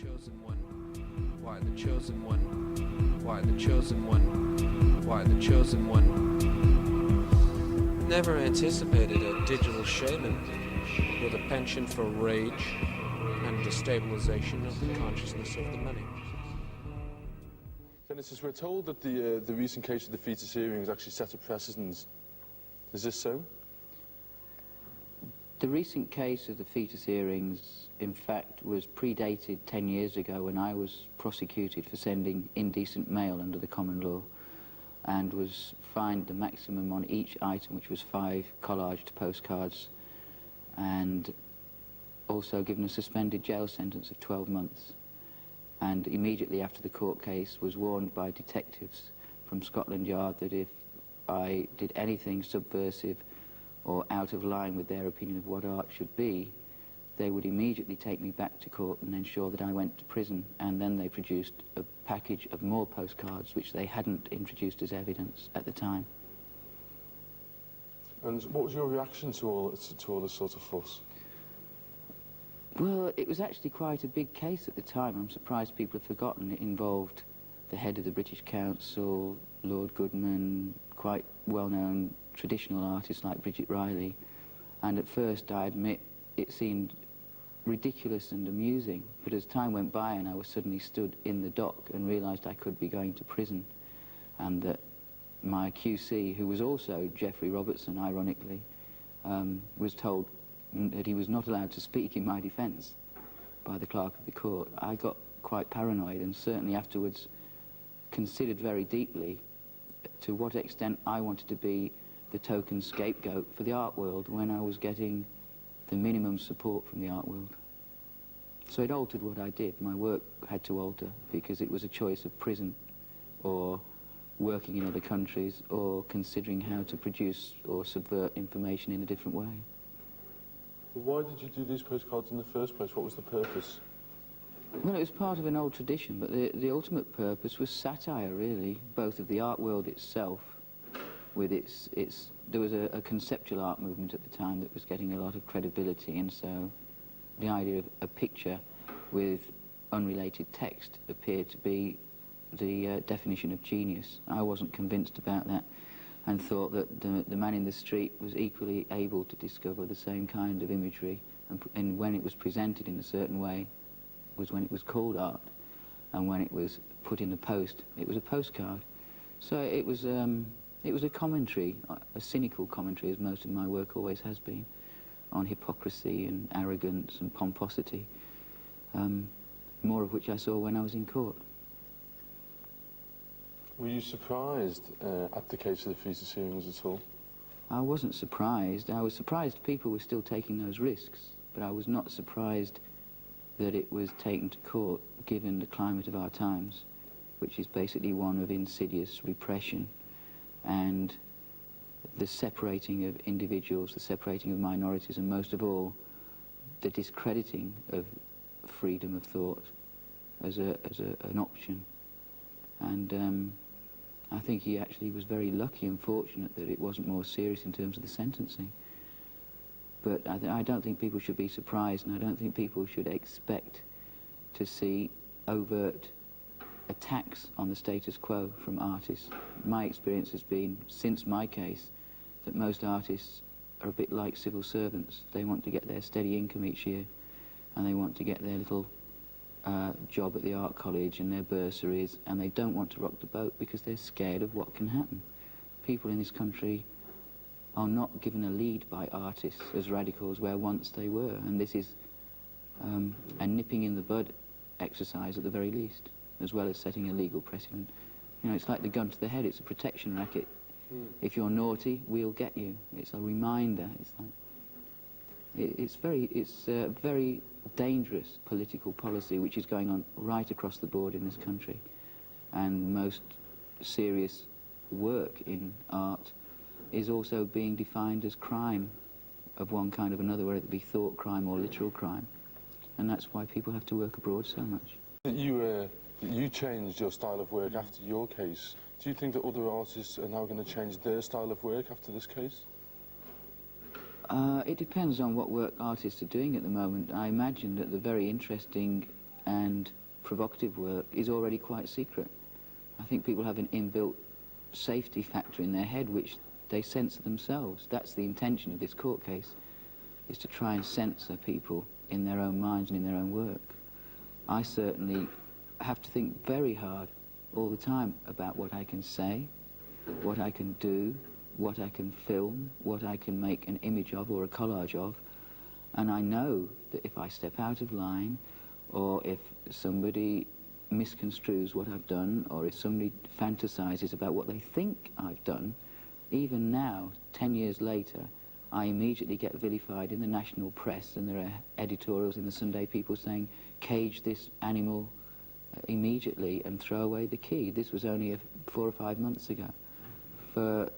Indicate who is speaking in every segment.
Speaker 1: chosen one? Why the chosen one? Why the chosen one? Why the chosen one? Never anticipated a digital shaman with a penchant for rage and destabilization of the consciousness of the many.
Speaker 2: Genesis, we're told that the recent case of the fetus hearings actually set a precedent. Is this so?
Speaker 3: The recent case of the fetus hearings, in fact, was predated 10 years ago when I was prosecuted for sending indecent mail under the common law and was fined the maximum on each item, which was 5 collaged postcards, and also given a suspended jail sentence of 12 months. And immediately after the court case was warned by detectives from Scotland Yard that if I did anything subversive or out of line with their opinion of what art should be, they would immediately take me back to court and ensure that I went to prison. And then they produced a package of more postcards which they hadn't introduced as evidence at the time.
Speaker 2: And what was your reaction to all this sort of fuss?
Speaker 3: Well, it was actually quite a big case at the time. I'm surprised people have forgotten. It involved the head of the British Council, Lord Goodman, quite well-known traditional artists like Bridget Riley, and at first I admit it seemed ridiculous and amusing, but as time went by and I was suddenly stood in the dock and realised I could be going to prison, and that my QC, who was also Geoffrey Robertson, ironically, was told that he was not allowed to speak in my defence by the clerk of the court, I got quite paranoid and certainly afterwards considered very deeply to what extent I wanted to be the token scapegoat for the art world when I was getting the minimum support from the art world. So it altered what I did. My work had to alter because it was a choice of prison or working in other countries or considering how to produce or subvert information in a different way.
Speaker 2: Why did you do these postcards in the first place? What was the purpose?
Speaker 3: Well, it was part of an old tradition, but the ultimate purpose was satire, really, both of the art world itself, with there was a conceptual art movement at the time that was getting a lot of credibility, and so the idea of a picture with unrelated text appeared to be the definition of genius. I wasn't convinced about that and thought that the man in the street was equally able to discover the same kind of imagery, and when it was presented in a certain way was when it was called art, and when it was put in the post, it was a postcard. So it was a commentary, a cynical commentary, as most of my work always has been, on hypocrisy and arrogance and pomposity, more of which I saw when I was in court.
Speaker 2: Were you surprised at the case of the fetus hearings at all?
Speaker 3: I wasn't surprised. I was surprised people were still taking those risks, but I was not surprised that it was taken to court, given the climate of our times, which is basically one of insidious repression and the separating of individuals, the separating of minorities, and most of all, the discrediting of freedom of thought as an option. And I think he actually was very lucky and fortunate that it wasn't more serious in terms of the sentencing. But I don't think people should be surprised, and I don't think people should expect to see overt attacks on the status quo from artists. My experience has been, since my case, that most artists are a bit like civil servants. They want to get their steady income each year, and they want to get their little job at the art college and their bursaries, and they don't want to rock the boat because they're scared of what can happen. People in this country are not given a lead by artists as radicals where once they were, and this is a nipping in the bud exercise at the very least, as well as setting a legal precedent. You know, it's like the gun to the head. It's a protection racket. If you're naughty, we'll get you. It's a reminder. It's like it's a very dangerous political policy which is going on right across the board in this country, and most serious work in art is also being defined as crime of one kind or another, whether it be thought crime or literal crime, and that's why people have to work abroad so much.
Speaker 2: You changed your style of work after your case. Do you think that other artists are now going to change their style of work after this case?
Speaker 3: It depends on what work artists are doing at the moment. I imagine that the very interesting and provocative work is already quite secret. I think people have an inbuilt safety factor in their head which they censor themselves. That's the intention of this court case, is to try and censor people in their own minds and in their own work. I certainly have to think very hard all the time about what I can say, what I can do, what I can film, what I can make an image of or a collage of, and I know that if I step out of line, or if somebody misconstrues what I've done, or if somebody fantasizes about what they think I've done, even now, 10 years later, I immediately get vilified in the national press, and there are editorials in the Sunday People saying, cage this animal immediately and throw away the key. This was only 4 or 5 months ago. For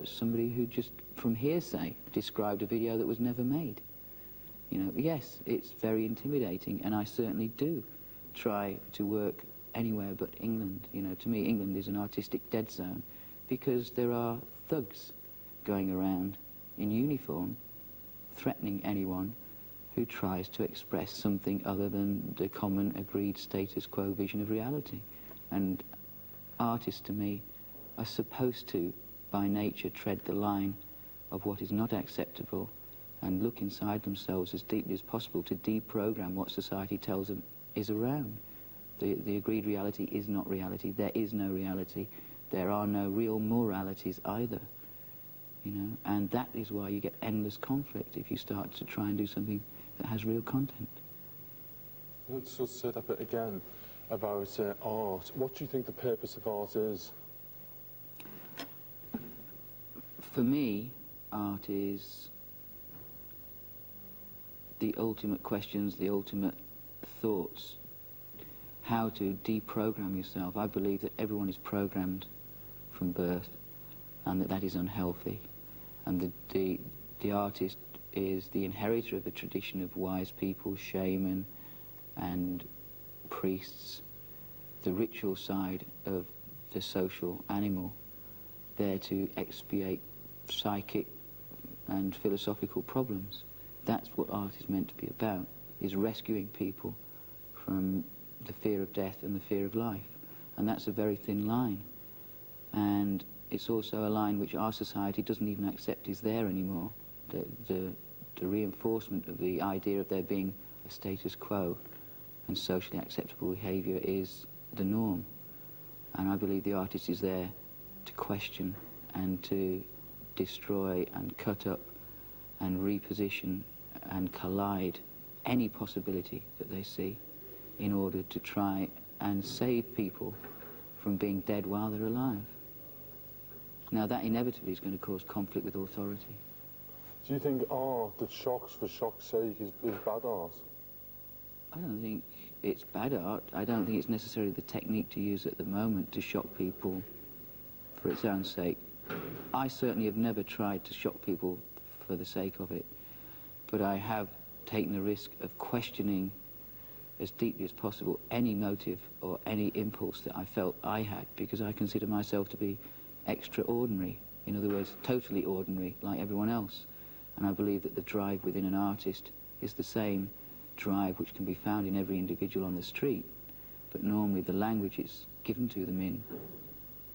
Speaker 3: somebody who just, from hearsay, described a video that was never made. You know, yes, it's very intimidating, and I certainly do try to work anywhere but England. You know, to me, England is an artistic dead zone, because there are thugs going around in uniform threatening anyone who tries to express something other than the common agreed status quo vision of reality. And artists, to me, are supposed to, by nature, tread the line of what is not acceptable and look inside themselves as deeply as possible to deprogram what society tells them is around. The agreed reality is not reality. There is no reality. There are no real moralities either. You know, and that is why you get endless conflict if you start to try and do something that has real content.
Speaker 2: Let's just say that bit again about art. What do you think the purpose of art is?
Speaker 3: For me, art is the ultimate questions, the ultimate thoughts. How to deprogram yourself. I believe that everyone is programmed from birth, and that is unhealthy. And the artist is the inheritor of a tradition of wise people, shaman and priests, the ritual side of the social animal, there to expiate psychic and philosophical problems. That's what art is meant to be about, is rescuing people from the fear of death and the fear of life. And that's a very thin line. And it's also a line which our society doesn't even accept is there anymore. The reinforcement of the idea of there being a status quo and socially acceptable behaviour is the norm. And I believe the artist is there to question and to destroy and cut up and reposition and collide any possibility that they see in order to try and save people from being dead while they're alive. Now that inevitably is going to cause conflict with authority.
Speaker 2: Do you think art that shocks for shock's sake is bad art?
Speaker 3: I don't think it's bad art. I don't think it's necessarily the technique to use at the moment to shock people for its own sake. I certainly have never tried to shock people for the sake of it, but I have taken the risk of questioning as deeply as possible any motive or any impulse that I felt I had, because I consider myself to be extraordinary, in other words, totally ordinary, like everyone else. And I believe that the drive within an artist is the same drive which can be found in every individual on the street, but normally the language it's given to them in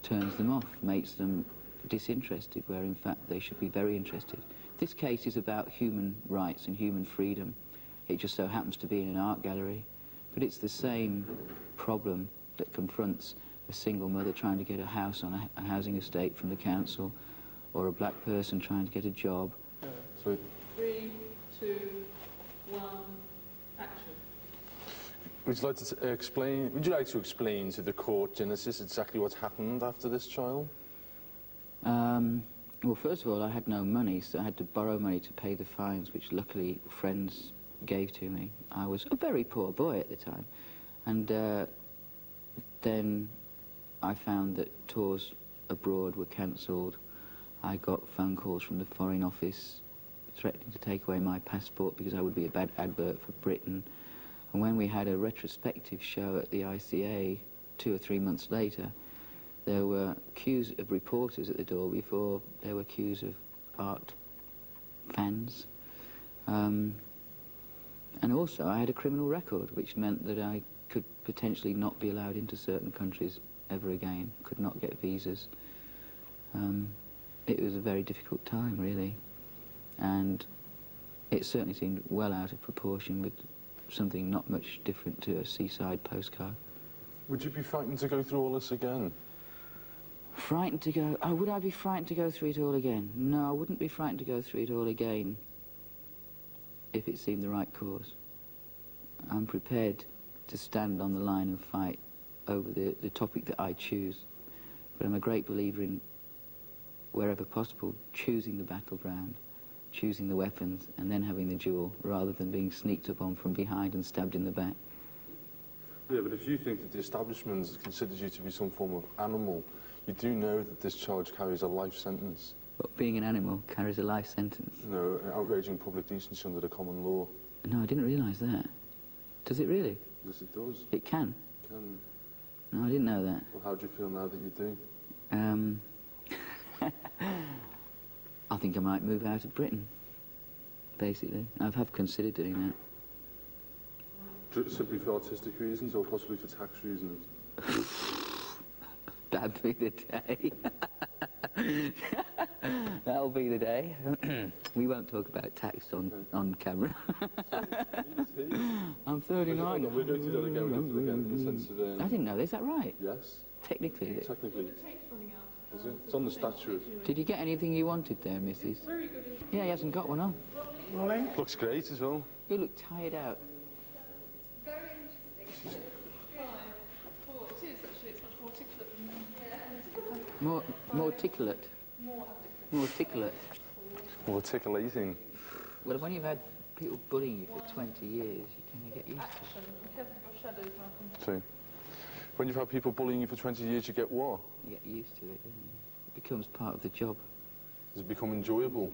Speaker 3: turns them off, makes them disinterested, where in fact they should be very interested. This case is about human rights and human freedom. It just so happens to be in an art gallery, but it's the same problem that confronts a single mother trying to get a house on a housing estate from the council, or a black person trying to get a job.
Speaker 2: So
Speaker 4: 3, 2, 1, action.
Speaker 2: would you like to explain to the court, Genesis, exactly what's happened after this trial?
Speaker 3: Well, first of all, I had no money, so I had to borrow money to pay the fines, which luckily friends gave to me. I was a very poor boy at the time. And then I found that tours abroad were cancelled. I got phone calls from the Foreign Office threatening to take away my passport because I would be a bad advert for Britain. And when we had a retrospective show at the ICA 2 or 3 months later, there were queues of reporters at the door before there were queues of art fans. And also I had a criminal record, which meant that I could potentially not be allowed into certain countries ever again, could not get visas. It was a very difficult time, really, and it certainly seemed well out of proportion with something not much different to a seaside postcard.
Speaker 2: Would you be frightened to go through all this again?
Speaker 3: Frightened to go... Oh, would I be frightened to go through it all again? No, I wouldn't be frightened to go through it all again if it seemed the right cause. I'm prepared to stand on the line and fight over the topic that I choose, but I'm a great believer in, wherever possible, choosing the battleground, choosing the weapons, and then having the duel, rather than being sneaked upon from behind and stabbed in the back.
Speaker 2: Yeah, but if you think that the establishment considers you to be some form of animal, you do know that this charge carries a life sentence.
Speaker 3: But being an animal carries a life sentence.
Speaker 2: You know, outraging public decency under the common law.
Speaker 3: No, I didn't realise that. Does it really?
Speaker 2: Yes, it does.
Speaker 3: It can?
Speaker 2: It can.
Speaker 3: No, I didn't know that.
Speaker 2: Well, how do you feel now that you do?
Speaker 3: I think I might move out of Britain, basically. I have considered doing that.
Speaker 2: Simply for artistic reasons or possibly for tax reasons?
Speaker 3: That'd be the day. That'll be the day. We won't talk about tax on camera. I'm 39.
Speaker 2: We're going to do that again. We're going to do that again in the sense of...
Speaker 3: I didn't know. Is that right?
Speaker 2: Yes.
Speaker 3: Technically.
Speaker 2: Technically.
Speaker 4: The tape's running out.
Speaker 2: Is it? It's on the statute.
Speaker 3: Did you get anything you wanted there, Mrs.?
Speaker 4: Very good.
Speaker 3: Yeah, he hasn't got one on.
Speaker 2: Looks great as well.
Speaker 3: You look tired out.
Speaker 4: Very interesting. 5, 4. It is actually. It's much more articulate than
Speaker 3: More articulate.
Speaker 4: more
Speaker 3: More articulate.
Speaker 2: Well, articulating.
Speaker 3: Well, when you've had people bullying you for 20 years, you kind of get used to it.
Speaker 4: action. Be careful of your shadows, Malcolm.
Speaker 2: See. When you've had people bullying you for 20 years, you get what?
Speaker 3: You get used to it, don't you? It becomes part of the job.
Speaker 2: Does it become enjoyable?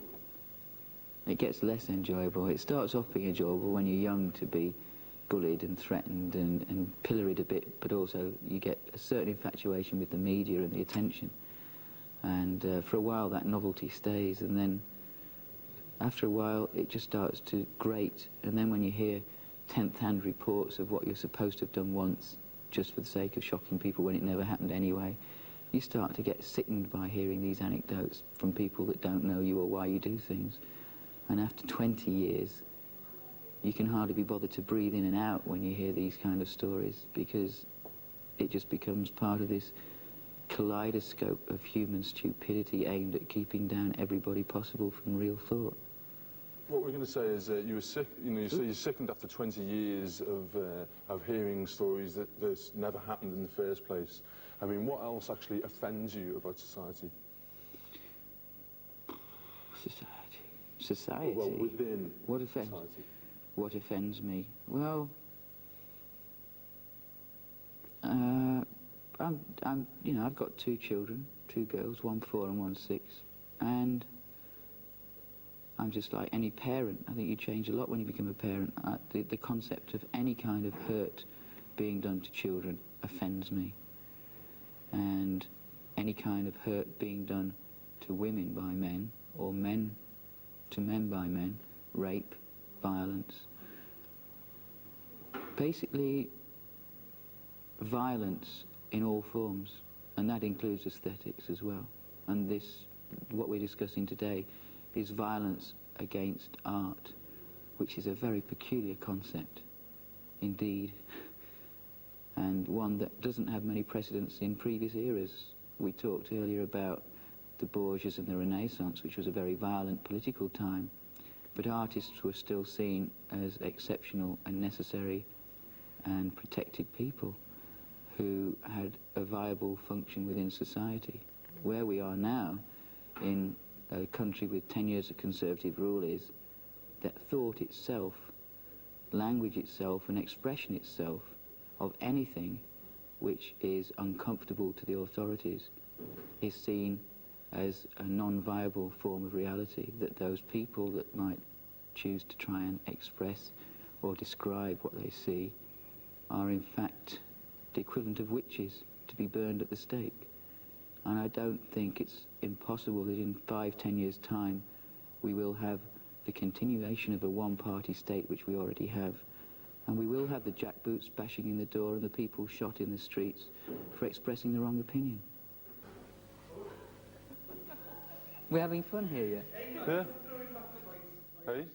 Speaker 3: It gets less enjoyable. It starts off being enjoyable when you're young, to be bullied and threatened and pilloried a bit, but also you get a certain infatuation with the media and the attention. And for a while that novelty stays, and then after a while it just starts to grate, and then when you hear 10th hand reports of what you're supposed to have done once, just for the sake of shocking people when it never happened anyway, you start to get sickened by hearing these anecdotes from people that don't know you or why you do things. And after 20 years, you can hardly be bothered to breathe in and out when you hear these kind of stories, because it just becomes part of this kaleidoscope of human stupidity aimed at keeping down everybody possible from real thought.
Speaker 2: What we're going to say is that you were sick. You know, you say you're sickened after 20 years of hearing stories that this never happened in the first place. I mean, what else actually offends you about society?
Speaker 3: Society.
Speaker 2: Well, within
Speaker 3: what offends?
Speaker 2: society.
Speaker 3: What offends me? Well, you know, I've got 2 children, 2 girls, 1 4 and 1 6, and I'm just like any parent. I think you change a lot when you become a parent. The concept of any kind of hurt being done to children offends me, and any kind of hurt being done to women by men, or men to men by men, rape, violence, basically violence in all forms, and that includes aesthetics as well. And this, what we're discussing today, is violence against art, which is a very peculiar concept indeed, and one that doesn't have many precedents in previous eras. We talked earlier about the Borgias and the Renaissance, which was a very violent political time, but artists were still seen as exceptional and necessary and protected people who had a viable function within society. Where we are now, in a country with 10 years of conservative rule, is that thought itself, language itself and expression itself of anything which is uncomfortable to the authorities is seen as a non-viable form of reality, that those people that might choose to try and express or describe what they see are in fact the equivalent of witches to be burned at the stake. And I don't think it's impossible that in 5-10 years' time we will have the continuation of a one-party state which we already have. And we will have the jackboots bashing in the door and the people shot in the streets for expressing the wrong opinion. We're having fun here, yeah?
Speaker 2: Yeah? Hey?